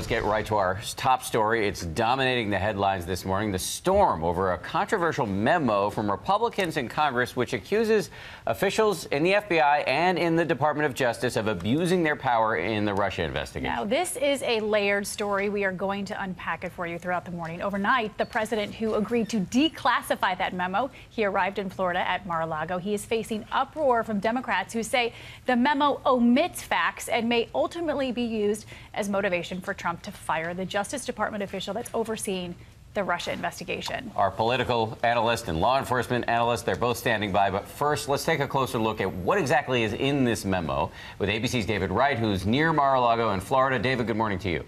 let's get right to our top story. It's dominating the headlines this morning. The storm over a controversial memo from Republicans in Congress which accuses officials in the FBI and in the Department of Justice of abusing their power in the Russia investigation. Now, this is a layered story. We are going to unpack it for you throughout the morning. Overnight, the president who agreed to declassify that memo, he arrived in Florida at Mar-a-Lago. He is facing uproar from Democrats who say the memo omits facts and may ultimately be used as motivation for Trump to fire the Justice Department official that's overseeing the Russia investigation. Our political analyst and law enforcement analyst, they're both standing by. But first, let's take a closer look at what exactly is in this memo with ABC's David Wright, who's near Mar-a-Lago in Florida. David, good morning to you.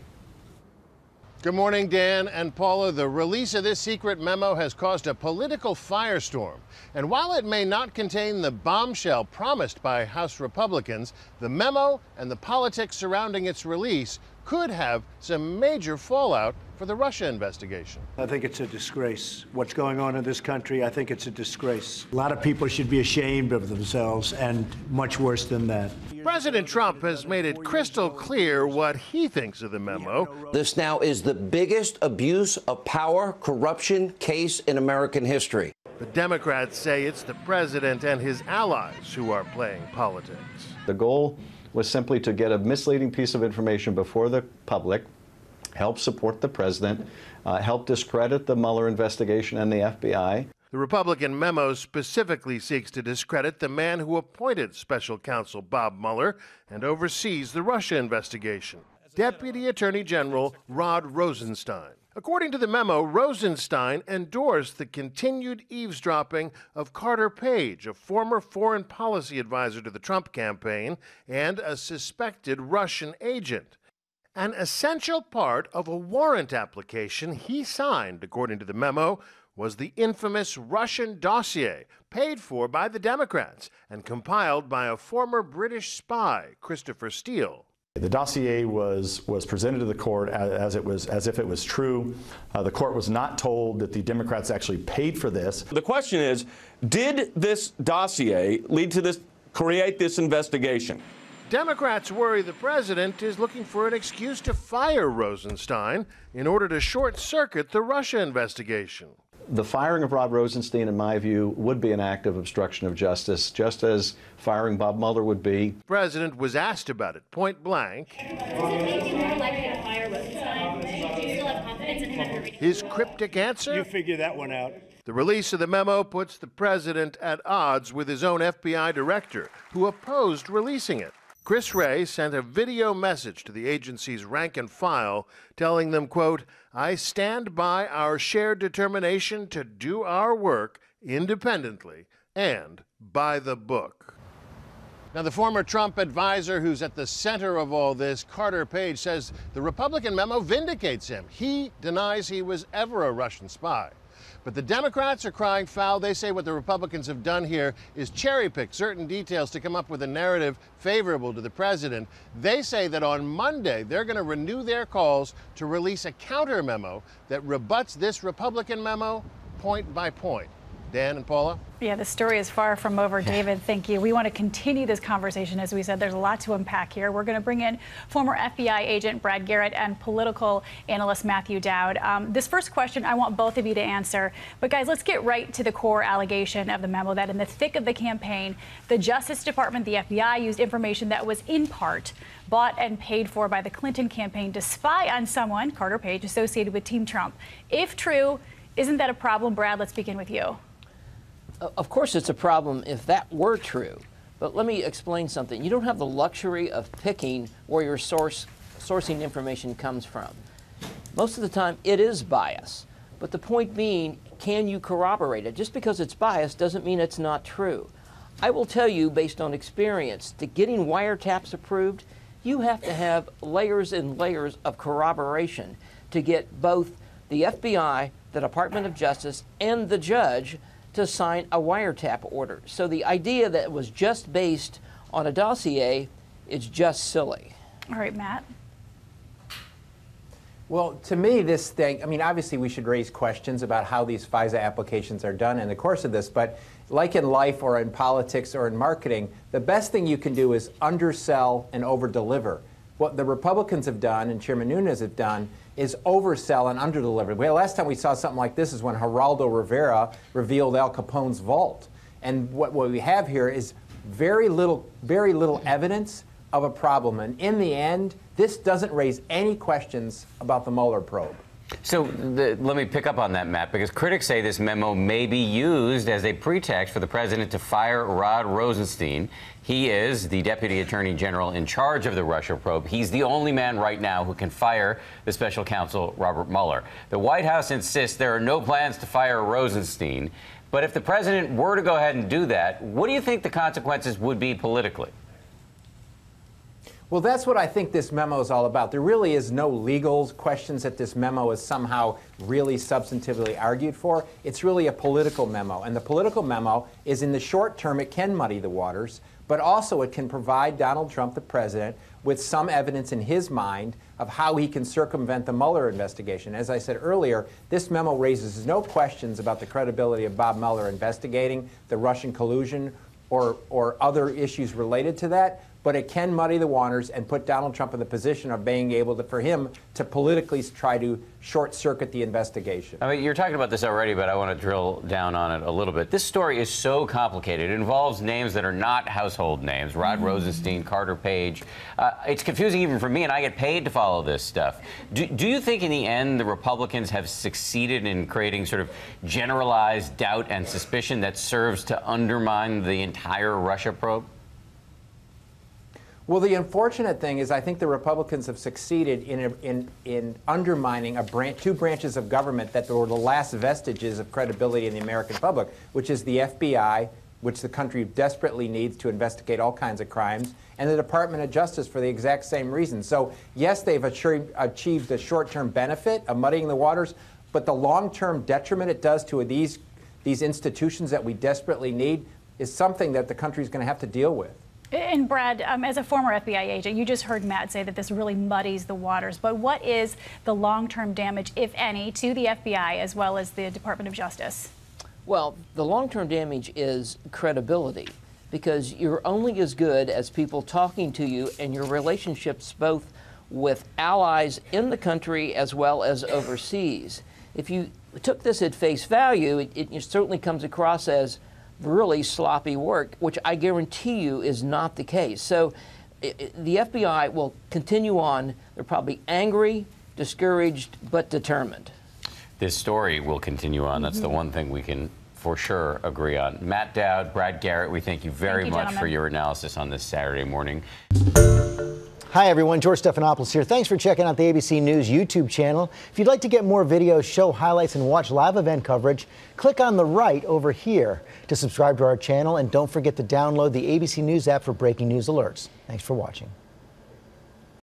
Good morning, Dan and Paula. The release of this secret memo has caused a political firestorm. And while it may not contain the bombshell promised by House Republicans, the memo and the politics surrounding its release could have some major fallout for the Russia investigation. I think it's a disgrace. What's going on in this country, I think it's a disgrace. A lot of people should be ashamed of themselves, and much worse than that. President Trump has made it crystal clear what he thinks of the memo. This now is the biggest abuse of power, corruption case in American history. The Democrats say it's the president and his allies who are playing politics. The goal was simply to get a misleading piece of information before the public, help support the president, help discredit the Mueller investigation and the FBI. The Republican memo specifically seeks to discredit the man who appointed special counsel Bob Mueller and oversees the Russia investigation, Deputy Attorney General Rod Rosenstein. According to the memo, Rosenstein endorsed the continued eavesdropping of Carter Page, a former foreign policy advisor to the Trump campaign and a suspected Russian agent. An essential part of a warrant application he signed, according to the memo, was the infamous Russian dossier paid for by the Democrats and compiled by a former British spy, Christopher Steele. The dossier was presented to the court as if it was true. The court was not told that the Democrats actually paid for this. The question is, did this dossier lead to create this investigation? Democrats worry the president is looking for an excuse to fire Rosenstein in order to short-circuit the Russia investigation. The firing of Rod Rosenstein, in my view, would be an act of obstruction of justice, just as firing Bob Mueller would be. The president was asked about it point blank. Does it make you more likely to fire Rosenstein? Do you still have confidence in him? His cryptic answer? You figure that one out. The release of the memo puts the president at odds with his own FBI director, who opposed releasing it. Chris Wray sent a video message to the agency's rank and file telling them, quote, "I stand by our shared determination to do our work independently and by the book." Now, the former Trump advisor who's at the center of all this, Carter Page, says the Republican memo vindicates him. He denies he was ever a Russian spy. But the Democrats are crying foul. They say what the Republicans have done here is cherry-pick certain details to come up with a narrative favorable to the president. They say that on Monday, they're going to renew their calls to release a counter memo that rebuts this Republican memo point by point. Dan and Paula? Yeah, the story is far from over, David. Thank you. We want to continue this conversation. As we said, there's a lot to unpack here. We're going to bring in former FBI agent Brad Garrett and political analyst Matthew Dowd. This first question I want both of you to answer. But guys, let's get right to the core allegation of the memo that in the thick of the campaign, the Justice Department, the FBI, used information that was in part bought and paid for by the Clinton campaign to spy on someone, Carter Page, associated with Team Trump. If true, isn't that a problem? Brad, let's begin with you. Of course it's a problem if that were true, but let me explain something. You don't have the luxury of picking where your sourcing information comes from. Most of the time it is bias, but the point being, can you corroborate it? Just because it's biased doesn't mean it's not true. I will tell you, based on experience, to getting wiretaps approved, you have to have layers and layers of corroboration to get both the FBI, the Department of Justice, and the judge to sign a wiretap order. So the idea that it was just based on a dossier is just silly. All right, Matt. Well, to me, this thing, I mean, obviously we should raise questions about how these FISA applications are done in the course of this, but like in life or in politics or in marketing, the best thing you can do is undersell and overdeliver. What the Republicans have done and Chairman Nunes have done is oversell and underdeliver. The last time we saw something like this is when Geraldo Rivera revealed Al Capone's vault. And what we have here is very little evidence of a problem. And in the end, this doesn't raise any questions about the Mueller probe. So let me pick up on that, Matt, because critics say this memo may be used as a pretext for the president to fire Rod Rosenstein. He is the Deputy Attorney General in charge of the Russia probe. He's the only man right now who can fire the special counsel, Robert Mueller. The White House insists there are no plans to fire Rosenstein. But if the president were to go ahead and do that, what do you think the consequences would be politically? Well, that's what I think this memo is all about. There really is no legal questions that this memo is somehow really substantively argued for. It's really a political memo. And the political memo is, in the short term, it can muddy the waters, but also it can provide Donald Trump, the president, with some evidence in his mind of how he can circumvent the Mueller investigation. As I said earlier, this memo raises no questions about the credibility of Bob Mueller investigating the Russian collusion or other issues related to that, but it can muddy the waters and put Donald Trump in the position of being able to, for him to politically try to short-circuit the investigation. I mean, you're talking about this already, but I want to drill down on it a little bit. This story is so complicated. It involves names that are not household names. Rod Rosenstein, Carter Page. It's confusing even for me, and I get paid to follow this stuff. Do you think in the end the Republicans have succeeded in creating sort of generalized doubt and suspicion that serves to undermine the entire Russia probe? Well, the unfortunate thing is I think the Republicans have succeeded in undermining two branches of government that were the last vestiges of credibility in the American public, which is the FBI, which the country desperately needs to investigate all kinds of crimes, and the Department of Justice for the exact same reason. So, yes, they've achieved the short-term benefit of muddying the waters, but the long-term detriment it does to these institutions that we desperately need is something that the country is going to have to deal with. And Brad, as a former FBI agent, you just heard Matt say that this really muddies the waters. But what is the long-term damage, if any, to the FBI as well as the Department of Justice? Well, the long-term damage is credibility, because you're only as good as people talking to you and your relationships both with allies in the country as well as overseas. If you took this at face value, it certainly comes across as really sloppy work, which I guarantee you is not the case. So the FBI will continue on. They're probably angry, discouraged, but determined. This story will continue on. That's the one thing we can for sure agree on. Matt Dowd, Brad Garrett, we thank you very much for your analysis on this Saturday morning. Hi, everyone. George Stephanopoulos here. Thanks for checking out the ABC News YouTube channel. If you'd like to get more videos, show highlights, and watch live event coverage, click on the right over here to subscribe to our channel. And don't forget to download the ABC News app for breaking news alerts. Thanks for watching.